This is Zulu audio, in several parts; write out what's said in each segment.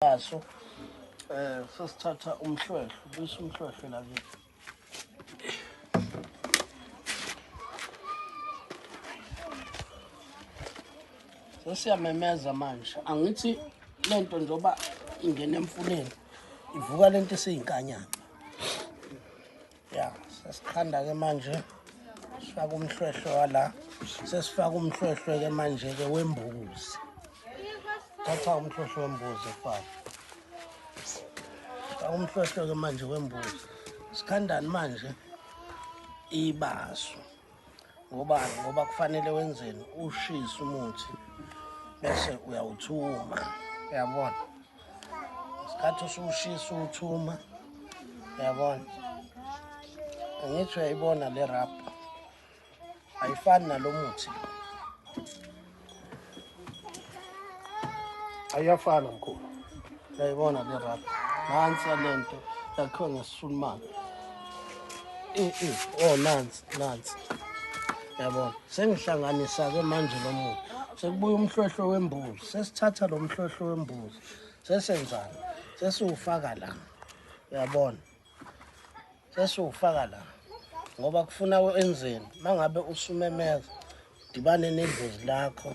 ibaso sesithatha umhlwehlwe bese umhlwehlwe la ke sesiyamemeza manje angithi lento njoba ingena emfuleni ivuka lento esiyinkanyana ya sesikhanda ke manje sifaka umhlwehlwe wala sesifaka umhlwehlwe ke manje ke wembuzi thatha umhlwehlwe wembuzi faka umhlwehlwe ke manje wembuzi sikhandani manje ibaso ngoba kufanele wenzeni ushisa umuthi bese uyawuthuma uyabona isikhathi usushisa uthuma uyabona angithi uyayibona le rubber ayifani nalomuthi ayafana mkhulu uyayibona le rubber nansi lento yakho ngesulumane oh nansi yabona sengihlanganisa ke manje lo muthi sekubuya umhlwehlwe wembuzi sesithatha lo mhlwehlwe wembuzi sesenzana sesiwufaka la uyabona sesiwufaka la ngoba kufuna wenzeni mangabe usumemeza dibane nedlozi lakho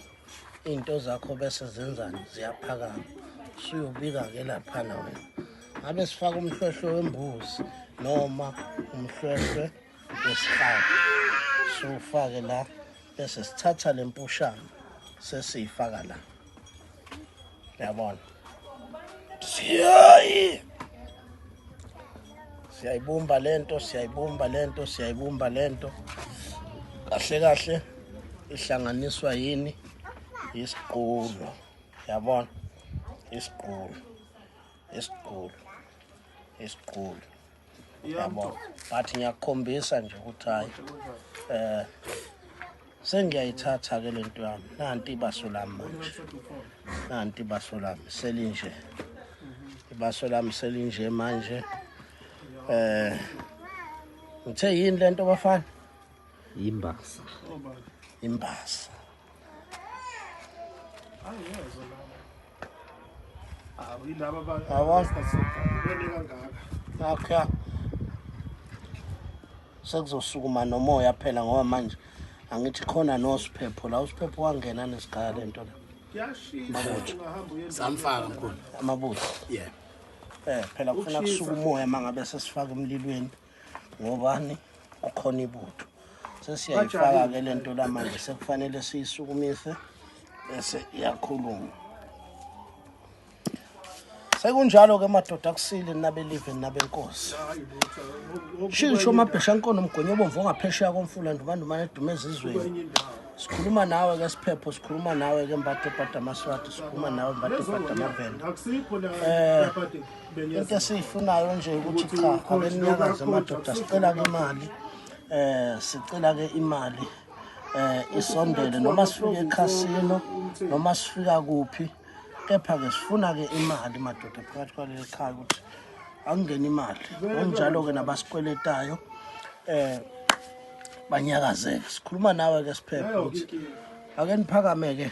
into zakho bese zenzani ziyaphakama suyobika ke lapha na wena ngabe sifaka umhlwehlwe wembuzi noma umhlwehlwe wesihawu sufake la bese sithatha lempushana sesiyifaka la uyabona siyayibumba lento kahle ihlanganiswa yini isiqulu uyabona isiqulu yabona bathi ngiyakukhombisa nje ukuthi hayi sengiyayithatha ke lento yami nanti ibaso lami manje nanti ibaso lami selinje manje ngithe yini lento bafana imbasa okay sekuzosukuma nomoya phela ngoba manje angithi khona nosiphepho la usiphepho wangena nesigaya lento la samfaka mkhulu amabutho phela kufuna kusuka umoya mangabe sesifaka emlilweni ngobani ukhona ibutho sesiyayifaka ke lento la manje sekufanele siyisukumise bese iyakhuluma sekunjalo ke madoda akusile nabelive nabenkosi shisho mabhesha nkono mgonyo bomvu ongaphesheya komfula ndumandumane edumeza izweni sikhuluma nawe ke siphepho sikhuluma nawe ke mbathe bhada maswati sikhuluma nawe mbathe bhada mavenda into esiyifunayo nje ukuthi cha abeninyakaze madoda sicela ke imali isondele noma sifike ekhasino noma sifika kuphi kepha ke sifuna ke imali madoda phakathi kwaleli khaya ukuthi angene imali onjalo ke nabasikweletayo banyakazeke sikhuluma nawe ke siphepho ukuthi ake niphakame ke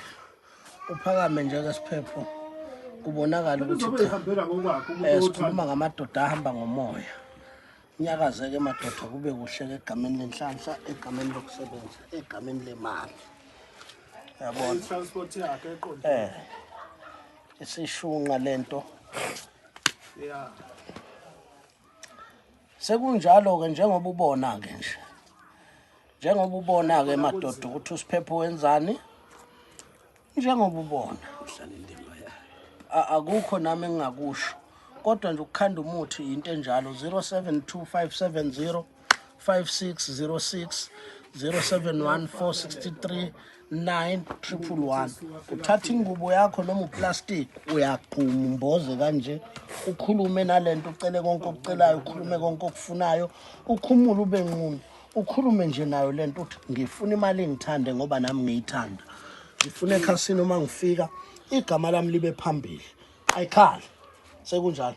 uphakame nje ke siphepho kubonakala ukuthi sikhuluma ngamadoda ahamba ngomoya nyakazeke madoda kube kuhle ke egameni lenhlanhla egameni lokusebenza egameni lemali yabona transport yakhe eqonde isishunqa lento sekunjalo ke njengoba ubona ke madoda ukuthi usiphepho wenzani njengoba ubona akukho nami engingakusho kodwa nje ukukhanda umuthi into enjalo 072570 5606 071463 9111 uthatha ingubo yakho noma uplastic uyaqhuma umboze kanje ukhulume nalento ucele konke okucelayo ukhulume konke okufunayo ukhumule ube nqunu ukhulume nje nayo lento uthi ngifuna imali engithande ngoba nami ngiyithanda ngifuna ekhasini uma ngifika igama lami libe phambili ayikhali sekunjalo